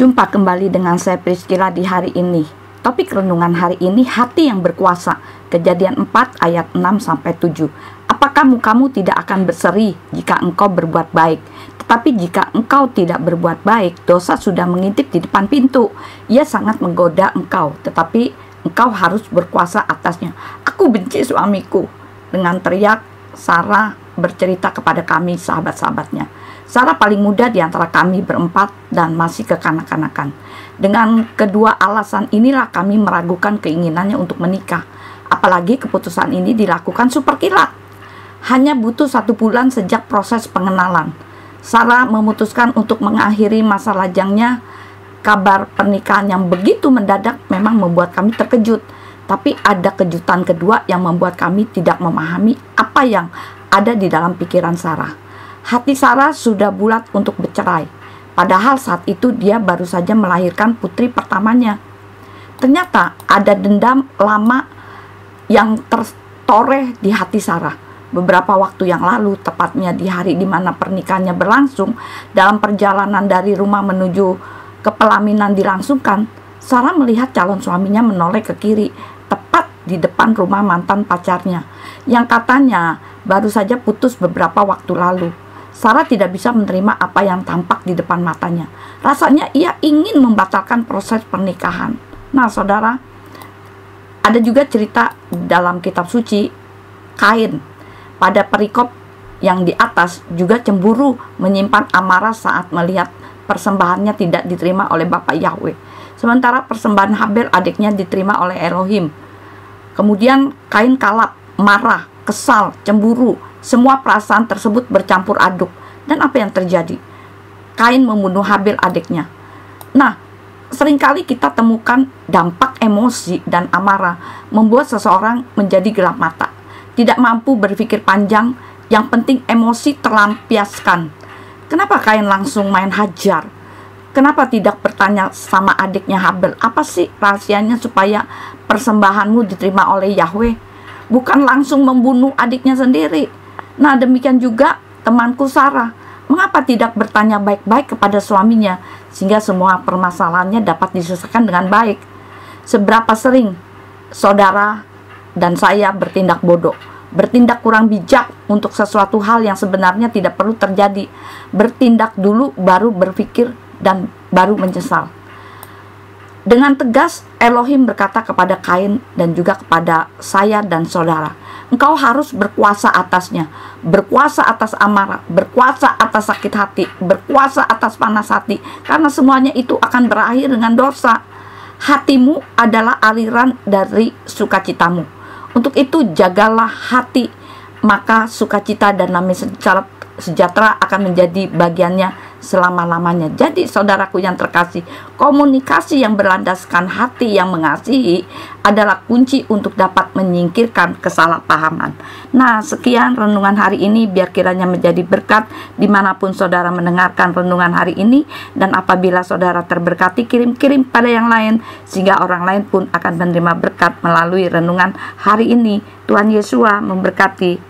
Jumpa kembali dengan saya Priscilla di hari ini. Topik renungan hari ini, hati yang berkuasa. Kejadian 4 ayat 6-7. Apakah mukamu tidak akan berseri jika engkau berbuat baik? Tetapi jika engkau tidak berbuat baik, dosa sudah mengintip di depan pintu. Ia sangat menggoda engkau, tetapi engkau harus berkuasa atasnya. Aku benci suamiku. Dengan teriak, Sarah bercerita kepada kami sahabat-sahabatnya. Sarah paling muda di antara kami berempat dan masih kekanak-kanakan. Dengan kedua alasan inilah kami meragukan keinginannya untuk menikah. Apalagi keputusan ini dilakukan super kilat. Hanya butuh 1 bulan sejak proses pengenalan. Sarah memutuskan untuk mengakhiri masa lajangnya. Kabar pernikahan yang begitu mendadak memang membuat kami terkejut. Tapi ada kejutan kedua yang membuat kami tidak memahami apa yang ada di dalam pikiran Sarah. Hati Sarah sudah bulat untuk bercerai. Padahal saat itu dia baru saja melahirkan putri pertamanya. Ternyata ada dendam lama yang tertoreh di hati Sarah. Beberapa waktu yang lalu, tepatnya di hari di mana pernikahannya berlangsung, dalam perjalanan dari rumah menuju ke pelaminan dilangsungkan, Sarah melihat calon suaminya menoleh ke kiri, tepat di depan rumah mantan pacarnya, yang katanya baru saja putus beberapa waktu lalu. Sarah tidak bisa menerima apa yang tampak di depan matanya. Rasanya ia ingin membatalkan proses pernikahan. Nah, saudara, ada juga cerita dalam kitab suci, Kain pada perikop yang di atas juga cemburu, menyimpan amarah saat melihat persembahannya tidak diterima oleh Bapa Yahweh. Sementara persembahan Habel adiknya diterima oleh Elohim. Kemudian Kain kalap, marah, kesal, cemburu. Semua perasaan tersebut bercampur aduk. Dan apa yang terjadi? Kain membunuh Habel adiknya. Nah, seringkali kita temukan dampak emosi dan amarah membuat seseorang menjadi gelap mata. Tidak mampu berpikir panjang, yang penting emosi terlampiaskan. Kenapa Kain langsung main hajar? Kenapa tidak bertanya sama adiknya Habel, apa sih rahasianya supaya persembahanmu diterima oleh Yahweh? Bukan langsung membunuh adiknya sendiri. Nah, demikian juga temanku Sarah. Mengapa tidak bertanya baik-baik kepada suaminya sehingga semua permasalahannya dapat diselesaikan dengan baik? Seberapa sering saudara dan saya bertindak bodoh, bertindak kurang bijak untuk sesuatu hal yang sebenarnya tidak perlu terjadi. Bertindak dulu baru berpikir dan baru menyesal. Dengan tegas Elohim berkata kepada Kain dan juga kepada saya dan saudara, engkau harus berkuasa atasnya, berkuasa atas amarah, berkuasa atas sakit hati, berkuasa atas panas hati, karena semuanya itu akan berakhir dengan dosa. Hatimu adalah aliran dari sukacitamu. Untuk itu jagalah hati, maka sukacita dan damai sejahtera akan menjadi bagiannya selama-lamanya. Jadi saudaraku yang terkasih, komunikasi yang berlandaskan hati yang mengasihi adalah kunci untuk dapat menyingkirkan kesalahpahaman. Nah, sekian renungan hari ini, biar kiranya menjadi berkat dimanapun saudara mendengarkan renungan hari ini. Dan apabila saudara terberkati, kirim-kirim pada yang lain, sehingga orang lain pun akan menerima berkat melalui renungan hari ini. Tuhan Yesus memberkati.